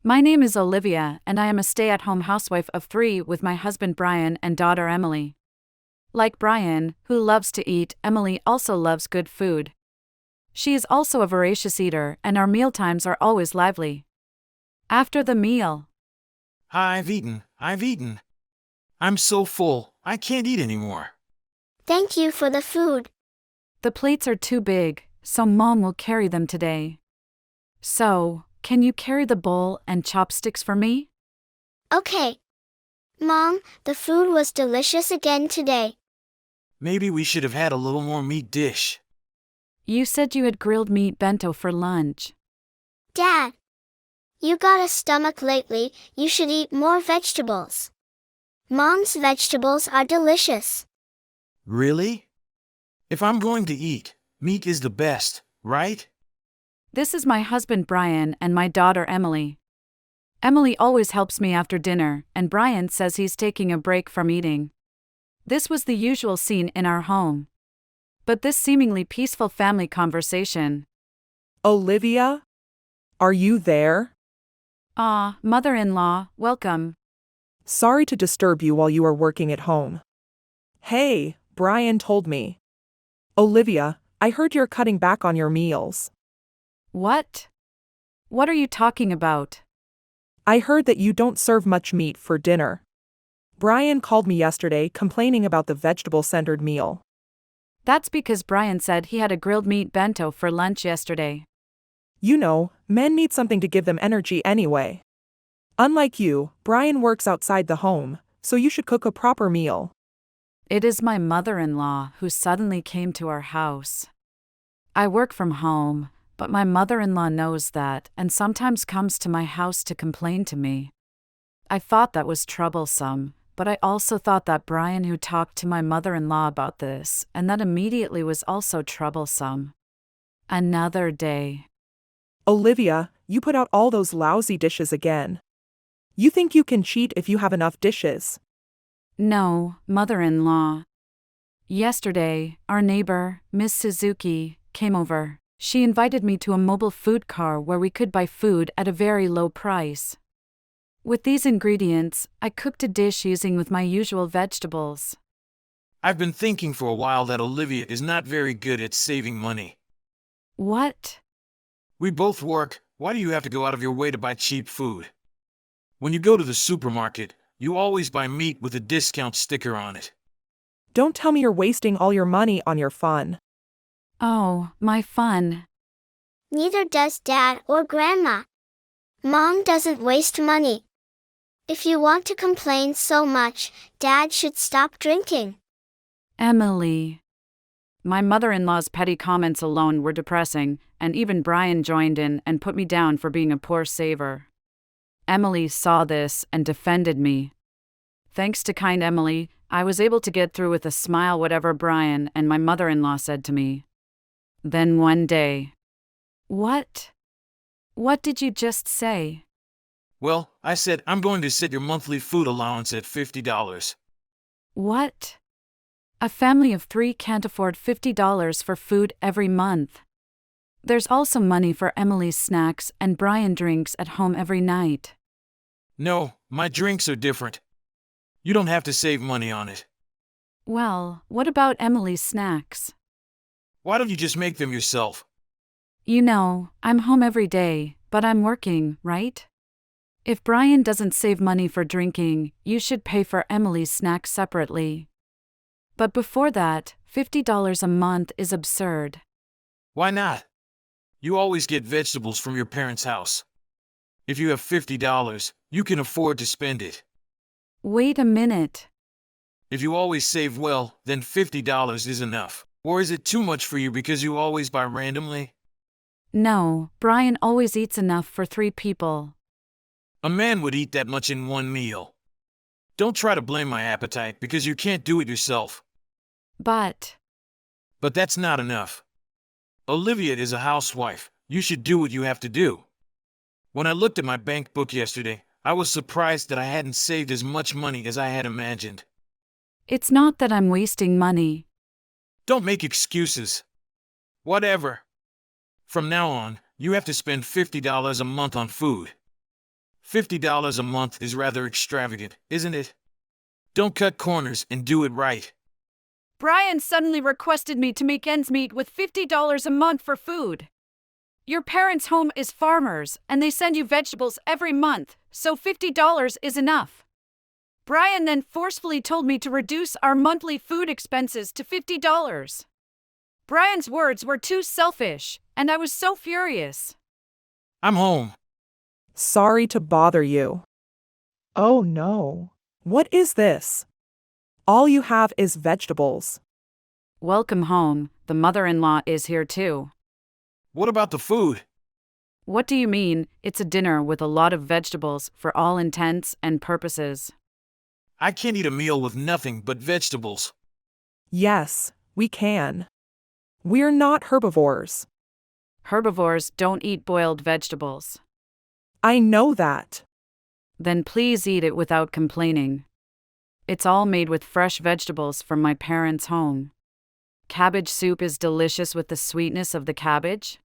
My name is Olivia, and I am a stay-at-home housewife of 3 with my husband Brian and daughter Emily. Like Brian, who loves to eat, Emily also loves good food. She is also a voracious eater, and our mealtimes are always lively. After the meal, I've eaten. I'm so full, I can't eat anymore. Thank you for the food. the plates are too big, so Mom will carry them today. So, can you carry the bowl and chopsticks for me? Okay. Mom, the food was delicious again today. Maybe we should have had a little more meat dish. You said you had grilled meat bento for lunch. Dad, you got a stomach lately, you should eat more vegetables. Mom's vegetables are delicious. Really? If I'm going to eat, meat is the best, right? This is my husband Brian and my daughter Emily. Emily always helps me after dinner, and Brian says he's taking a break from eating. This was the usual scene in our home. But this seemingly peaceful family conversation. Olivia? Are you there? Ah, mother-in-law, welcome. Sorry to disturb you while you are working at home. Hey, Brian told me. Olivia, I heard you're cutting back on your meals. What? What are you talking about? I heard that you don't serve much meat for dinner. Brian called me yesterday complaining about the vegetable-centered meal. That's because Brian said he had a grilled meat bento for lunch yesterday. You know, men need something to give them energy anyway. Unlike you, Brian works outside the home, so you should cook a proper meal. It is my mother-in-law who suddenly came to our house. I work from home, but my mother-in-law knows that and sometimes comes to my house to complain to me. I thought that was troublesome, but I also thought that Brian who talked to my mother-in-law about this, and that immediately was also troublesome. Another day. Olivia, you put out all those lousy dishes again. You think you can cheat if you have enough dishes? No, mother-in-law. Yesterday, our neighbor, Miss Suzuki, came over. She invited me to a mobile food car where we could buy food at a very low price. With these ingredients, I cooked a dish using with my usual vegetables. I've been thinking for a while that Olivia is not very good at saving money. What? We both work, why do you have to go out of your way to buy cheap food? When you go to the supermarket, you always buy meat with a discount sticker on it. Don't tell me you're wasting all your money on your fun. Oh, my fun. Neither does Dad or Grandma. Mom doesn't waste money. If you want to complain so much, Dad should stop drinking. Emily. My mother-in-law's petty comments alone were depressing, and even Brian joined in and put me down for being a poor saver. Emily saw this and defended me. Thanks to kind Emily, I was able to get through with a smile whatever Brian and my mother-in-law said to me. Then one day. What? What did you just say? Well, I said I'm going to set your monthly food allowance at $50. What? A family of 3 can't afford $50 for food every month. There's also money for Emily's snacks and Brian drinks at home every night. No, my drinks are different. You don't have to save money on it. Well, what about Emily's snacks? Why don't you just make them yourself? You know, I'm home every day, but I'm working, right? If Brian doesn't save money for drinking, you should pay for Emily's snacks separately. But before that, $50 a month is absurd. Why not? You always get vegetables from your parents' house. If you have $50, you can afford to spend it. Wait a minute. If you always save well, then $50 is enough. Or is it too much for you because you always buy randomly? No, Brian always eats enough for 3 people. A man would eat that much in one meal. Don't try to blame my appetite because you can't do it yourself. But That's not enough. Olivia is a housewife. You should do what you have to do. When I looked at my bank book yesterday, I was surprised that I hadn't saved as much money as I had imagined. it's not that I'm wasting money. Don't make excuses. Whatever. From now on, you have to spend $50 a month on food. $50 a month is rather extravagant, isn't it? Don't cut corners and do it right. Brian suddenly requested me to make ends meet with $50 a month for food. Your parents' home is farmers, and they send you vegetables every month, so $50 is enough. Brian then forcefully told me to reduce our monthly food expenses to $50. Brian's words were too selfish, and I was so furious. I'm home. Sorry to bother you. Oh no. What is this? All you have is vegetables. Welcome home, the mother-in-law is here too. What about the food? What do you mean? It's a dinner with a lot of vegetables for all intents and purposes. I can't eat a meal with nothing but vegetables. Yes, we can. We're not herbivores. Herbivores don't eat boiled vegetables. I know that. Then please eat it without complaining. It's all made with fresh vegetables from my parents' home. Cabbage soup is delicious with the sweetness of the cabbage.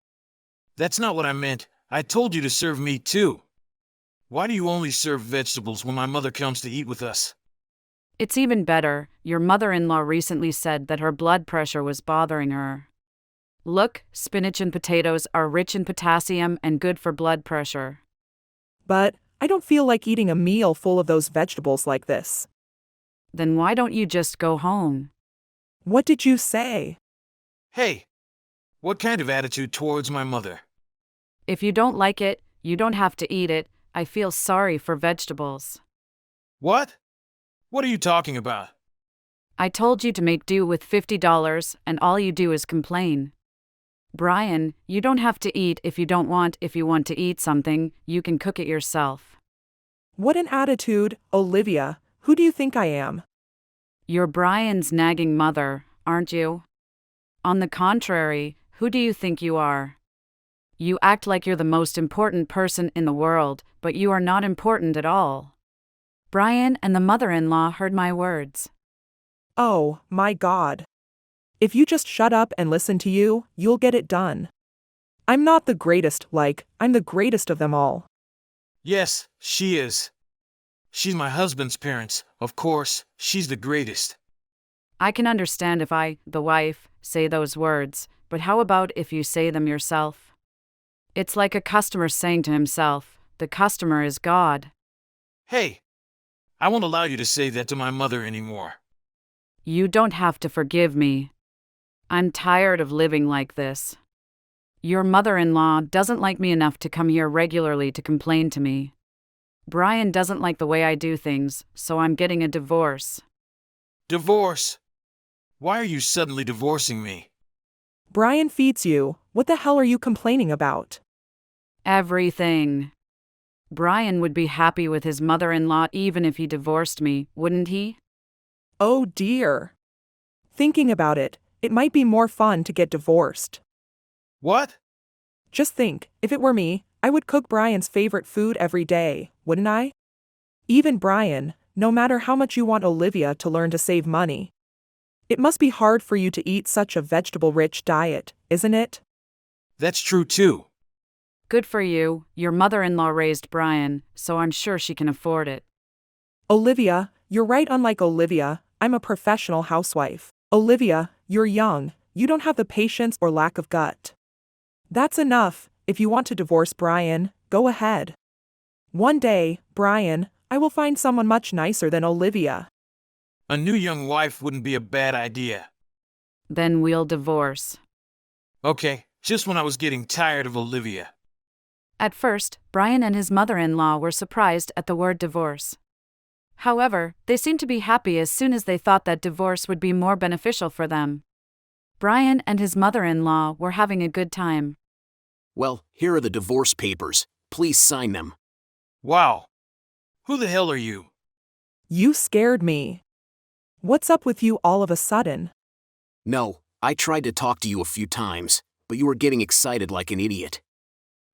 That's not what I meant. I told you to serve me too. Why do you only serve vegetables when my mother comes to eat with us? It's even better, your mother-in-law recently said that her blood pressure was bothering her. Look, spinach and potatoes are rich in potassium and good for blood pressure. But I don't feel like eating a meal full of those vegetables like this. Then why don't you just go home? What did you say? Hey, what kind of attitude towards my mother? If you don't like it, you don't have to eat it. I feel sorry for vegetables. What? What are you talking about? I told you to make do with $50, and all you do is complain. Brian, you don't have to eat if you don't want. If you want to eat something, you can cook it yourself. What an attitude, Olivia. Who do you think I am? You're Brian's nagging mother, aren't you? On the contrary, who do you think you are? You act like you're the most important person in the world, but you are not important at all. Brian and the mother-in-law heard my words. Oh, my God. If you just shut up and listen to you, you'll get it done. I'm not the greatest, I'm the greatest of them all. Yes, she is. She's my husband's parents. Of course, she's the greatest. I can understand if I, the wife, say those words, but how about if you say them yourself? It's like a customer saying to himself, the customer is God. Hey, I won't allow you to say that to my mother anymore. You don't have to forgive me. I'm tired of living like this. Your mother-in-law doesn't like me enough to come here regularly to complain to me. Brian doesn't like the way I do things, so I'm getting a divorce. Divorce? Why are you suddenly divorcing me? Brian feeds you. What the hell are you complaining about? Everything. Brian would be happy with his mother-in-law even if he divorced me, wouldn't he? Oh dear. Thinking about it, it might be more fun to get divorced. What? Just think, if it were me, I would cook Brian's favorite food every day, wouldn't I? Even Brian, no matter how much you want Olivia to learn to save money. It must be hard for you to eat such a vegetable-rich diet, isn't it? That's true too. Good for you, your mother-in-law raised Brian, so I'm sure she can afford it. Olivia, you're right. Unlike Olivia, I'm a professional housewife. Olivia, you're young, you don't have the patience or lack of gut. That's enough. If you want to divorce Brian, go ahead. One day, Brian, I will find someone much nicer than Olivia. A new young wife wouldn't be a bad idea. Then we'll divorce. Okay, just when I was getting tired of Olivia. At first, Brian and his mother-in-law were surprised at the word divorce. However, they seemed to be happy as soon as they thought that divorce would be more beneficial for them. Brian and his mother-in-law were having a good time. Well, here are the divorce papers. Please sign them. Wow. Who the hell are you? You scared me. What's up with you all of a sudden? No, I tried to talk to you a few times, but you were getting excited like an idiot.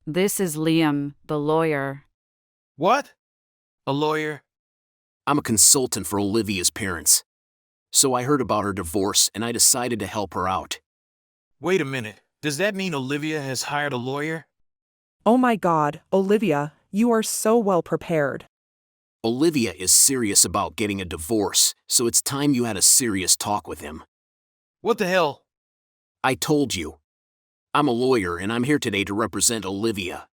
This is Liam, the lawyer. What? A lawyer? I'm a consultant for Olivia's parents. So I heard about her divorce and I decided to help her out. Wait a minute. Does that mean Olivia has hired a lawyer? Oh my God, Olivia, you are so well prepared. Olivia is serious about getting a divorce, so it's time you had a serious talk with him. What the hell? I told you. I'm a lawyer and I'm here today to represent Olivia.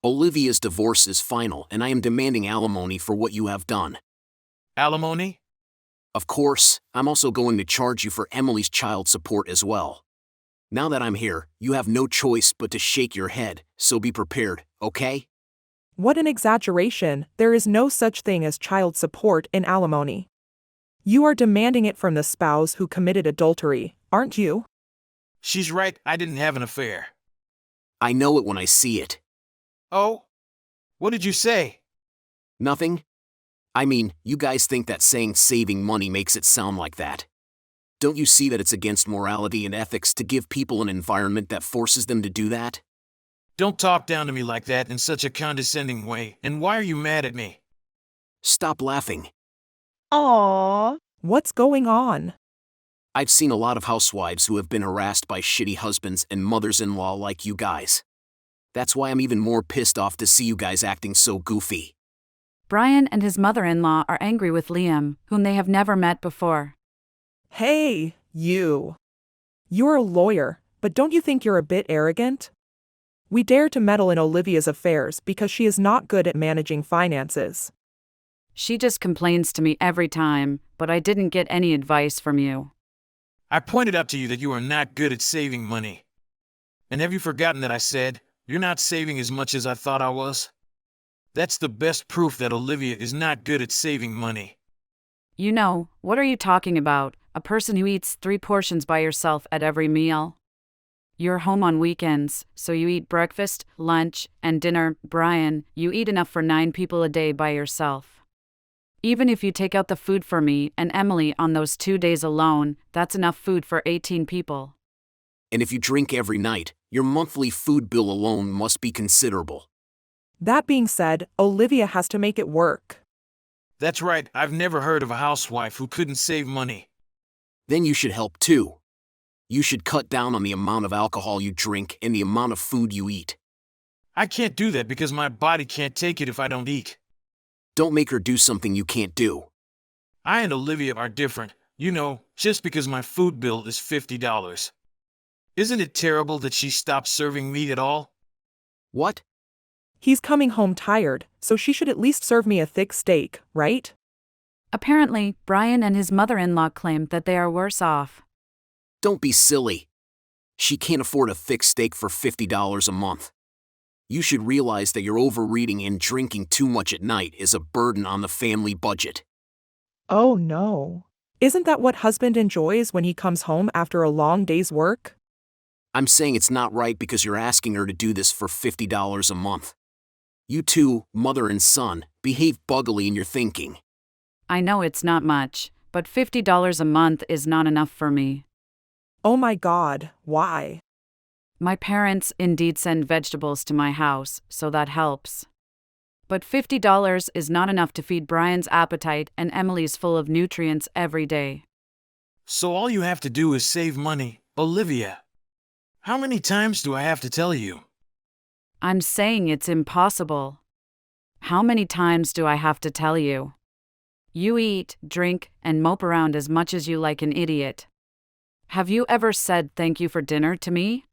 Olivia's divorce is final and I am demanding alimony for what you have done. Alimony? Of course, I'm also going to charge you for Emily's child support as well. Now that I'm here, you have no choice but to shake your head, so be prepared, okay? What an exaggeration, there is no such thing as child support in alimony. You are demanding it from the spouse who committed adultery, aren't you? She's right, I didn't have an affair. I know it when I see it. Oh? What did you say? Nothing? I mean, you guys think that saying saving money makes it sound like that. Don't you see that it's against morality and ethics to give people an environment that forces them to do that? Don't talk down to me like that in such a condescending way, and why are you mad at me? Stop laughing. Aww. What's going on? I've seen a lot of housewives who have been harassed by shitty husbands and mothers-in-law like you guys. That's why I'm even more pissed off to see you guys acting so goofy. Brian and his mother-in-law are angry with Liam, whom they have never met before. Hey, you. You're a lawyer, but don't you think you're a bit arrogant? We dare to meddle in Olivia's affairs because she is not good at managing finances. She just complains to me every time, but I didn't get any advice from you. I pointed out to you that you are not good at saving money. And have you forgotten that I said, you're not saving as much as I thought I was? That's the best proof that Olivia is not good at saving money. You know, what are you talking about? A person who eats 3 portions by yourself at every meal? You're home on weekends, so you eat breakfast, lunch, and dinner. Brian, you eat enough for 9 people a day by yourself. Even if you take out the food for me and Emily on those 2 days alone, that's enough food for 18 people. And if you drink every night, your monthly food bill alone must be considerable. That being said, Olivia has to make it work. That's right, I've never heard of a housewife who couldn't save money. Then you should help too. You should cut down on the amount of alcohol you drink and the amount of food you eat. I can't do that because my body can't take it if I don't eat. Don't make her do something you can't do. I and Olivia are different, you know, just because my food bill is $50. Isn't it terrible that she stopped serving meat at all? What? He's coming home tired, so she should at least serve me a thick steak, right? Apparently, Brian and his mother-in-law claim that they are worse off. Don't be silly. She can't afford a thick steak for $50 a month. You should realize that your overeating and drinking too much at night is a burden on the family budget. Oh no. Isn't that what husband enjoys when he comes home after a long day's work? I'm saying it's not right because you're asking her to do this for $50 a month. You two, mother and son, behave buggily in your thinking. I know it's not much, but $50 a month is not enough for me. Oh my God, why? My parents indeed send vegetables to my house, so that helps. But $50 is not enough to feed Brian's appetite and Emily's full of nutrients every day. So all you have to do is save money, Olivia. How many times do I have to tell you? I'm saying it's impossible. How many times do I have to tell you? You eat, drink, and mope around as much as you like an idiot. Have you ever said thank you for dinner to me?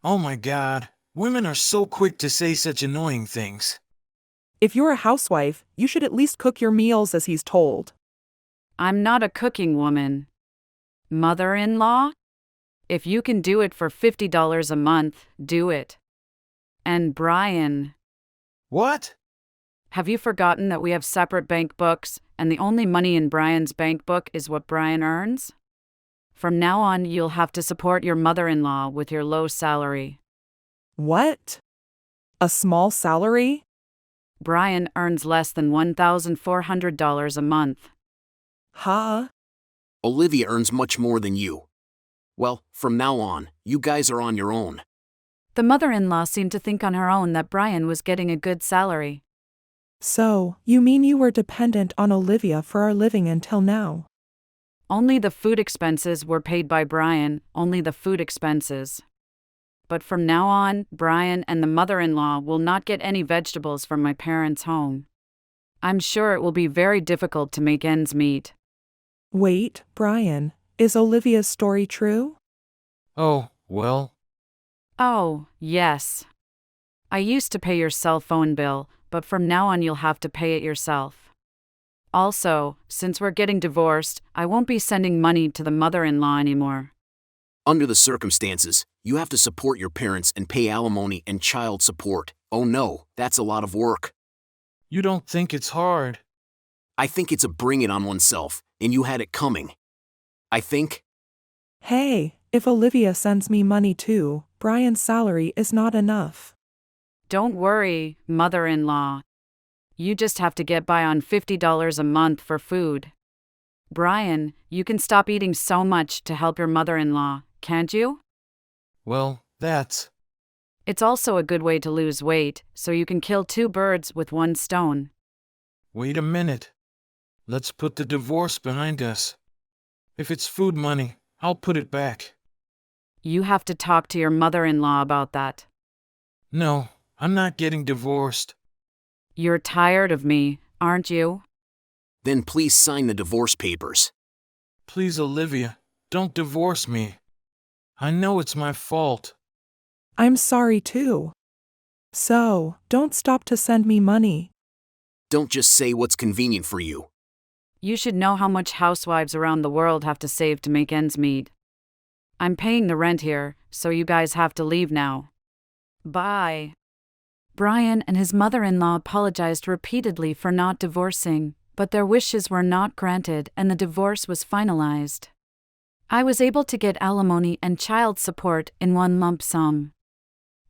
Oh my God, women are so quick to say such annoying things. If you're a housewife, you should at least cook your meals as he's told. I'm not a cooking woman. Mother-in-law? If you can do it for $50 a month, do it. And Brian. What? Have you forgotten that we have separate bank books, and the only money in Brian's bank book is what Brian earns? From now on, you'll have to support your mother-in-law with your low salary. What? A small salary? Brian earns less than $1,400 a month. Huh? Olivia earns much more than you. Well, from now on, you guys are on your own. The mother-in-law seemed to think on her own that Brian was getting a good salary. So, you mean you were dependent on Olivia for our living until now? Only the food expenses were paid by Brian, only the food expenses. but from now on, Brian and the mother-in-law will not get any vegetables from my parents' home. I'm sure it will be very difficult to make ends meet. Wait, Brian, is Olivia's story true? Oh, well, Oh, yes. I used to pay your cell phone bill, but from now on you'll have to pay it yourself. Also, since we're getting divorced, I won't be sending money to the mother-in-law anymore. Under the circumstances, you have to support your parents and pay alimony and child support. Oh no, that's a lot of work. you don't think it's hard. I think it's a bring it on oneself, and you had it coming. I think. Hey, if Olivia sends me money too, Brian's salary is not enough. Don't worry, mother-in-law. You just have to get by on $50 a month for food. Brian, you can stop eating so much to help your mother-in-law, can't you? Well, that's. It's also a good way to lose weight, so you can kill two birds with one stone. Wait a minute. Let's put the divorce behind us. If it's food money, I'll put it back. You have to talk to your mother-in-law about that. No, I'm not getting divorced. You're tired of me, aren't you? Then please sign the divorce papers. Please, Olivia, don't divorce me. I know it's my fault. I'm sorry too. So, don't stop to send me money. Don't just say what's convenient for you. You should know how much housewives around the world have to save to make ends meet. I'm paying the rent here, so you guys have to leave now. Bye. Brian and his mother-in-law apologized repeatedly for not divorcing, but their wishes were not granted and the divorce was finalized. I was able to get alimony and child support in one lump sum.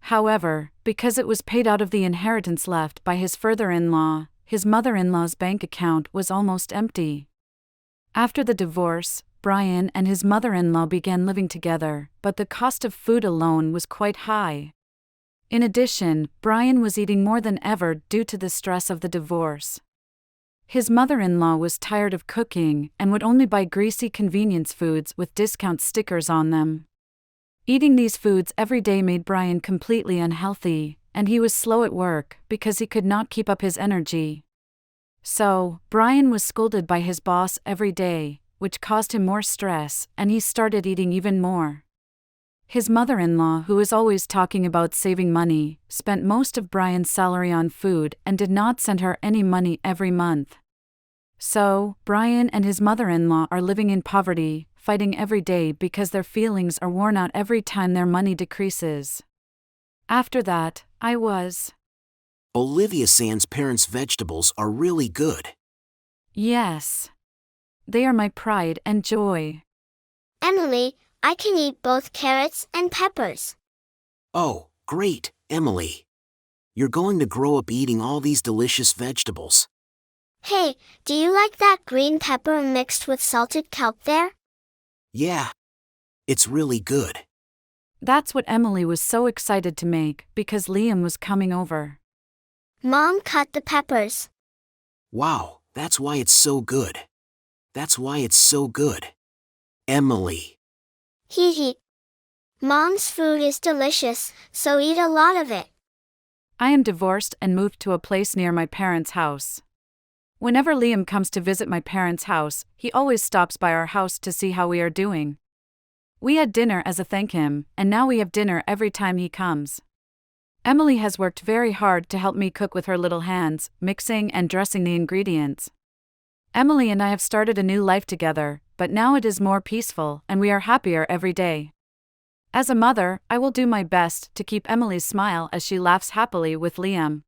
However, because it was paid out of the inheritance left by his father-in-law, his mother-in-law's bank account was almost empty. After the divorce, Brian and his mother-in-law began living together, but the cost of food alone was quite high. In addition, Brian was eating more than ever due to the stress of the divorce. His mother-in-law was tired of cooking and would only buy greasy convenience foods with discount stickers on them. Eating these foods every day made Brian completely unhealthy, and he was slow at work because he could not keep up his energy. So, Brian was scolded by his boss every day, which caused him more stress, and he started eating even more. His mother-in-law, who was always talking about saving money, spent most of Brian's salary on food and did not send her any money every month. So, Brian and his mother-in-law are living in poverty, fighting every day because their feelings are worn out every time their money decreases. After that, I was. Olivia Sand's parents' vegetables are really good. Yes. They are my pride and joy. Emily, I can eat both carrots and peppers. Oh, great, Emily. You're going to grow up eating all these delicious vegetables. Hey, do you like that green pepper mixed with salted kelp there? Yeah. It's really good. That's what Emily was so excited to make because Liam was coming over. Mom cut the peppers. Wow, that's why it's so good. That's why it's so good. Emily. Hee hee. Mom's food is delicious, so eat a lot of it. I am divorced and moved to a place near my parents' house. Whenever Liam comes to visit my parents' house, he always stops by our house to see how we are doing. We had dinner as a thank him, and now we have dinner every time he comes. Emily has worked very hard to help me cook with her little hands, mixing and dressing the ingredients. Emily and I have started a new life together, but now it is more peaceful and we are happier every day. As a mother, I will do my best to keep Emily's smile as she laughs happily with Liam.